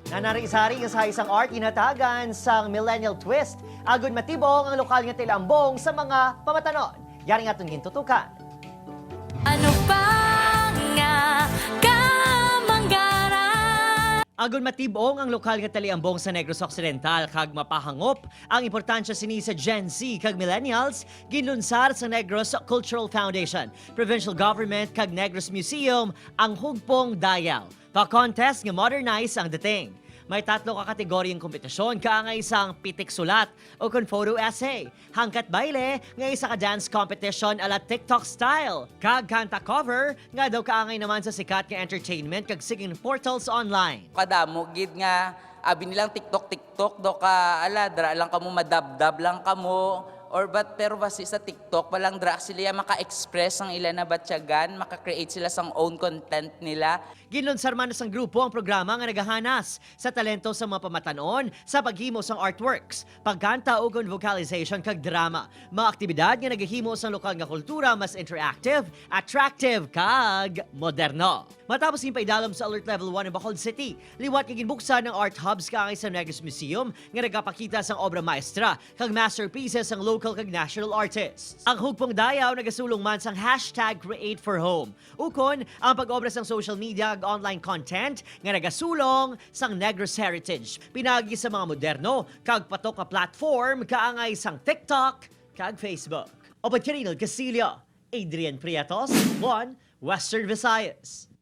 Nanari-sari sa isang art inatagan sa millennial twist. Agud matibong ang lokal nga tilambong sa mga Pamatan-on. Yari nga itong gintutukan. Ano pa nga kamanggaran? Agud matibong ang lokal nga taliambong sa Negros Occidental kag mapahangop ang importansya sini sa Gen Z kag millennials ginlunsar sa Negros Cultural Foundation, Provincial Government kag Negros Museum ang hugpong dayaw. Pa-contest nga modernize ang dating. May 3 ka kategoryang kompetisyon kaangay isang pitik sulat o kon photo essay, hangkat baile nga isa ka dance competition ala TikTok style, kag kanta cover nga daw kaangay naman sa sikat nga entertainment kag singing portals online. Kadamo gid nga abi nilang TikTok do ka ala dra lang kamo madabdab lang kamo or pero basi sa TikTok walang dra sila maka-express ang ilan na batyagan, maka-create sila sang own content nila. Ginlunsar man sa grupo ang programa nga nagahanas sa talento sa mga Pamatan-on sa paghimo sang artworks, pagkanta o vocalization kag drama. Mga aktibidad nga naghihimo sa lokal nga kultura mas interactive, attractive kag moderno. Matapos ipaidalom sa Alert Level 1 ng Bacolod City, liwat nga ginbuksan ng art hubs kaangay sa Negros Museum nga nagapakita sang obra maestra kag masterpieces ang local kag national artists. Ang hugpong dayaw nagasulong man sang #CreateForHome. Ukon ang pag-obra sang social media kag online content nga nagasulong sang Negros heritage. Pinaagi sa mga moderno kag patok ka platform kaangay sang TikTok kag Facebook. Opat Carinal Casillo, Adrian Prietos, 1 Western Visayas.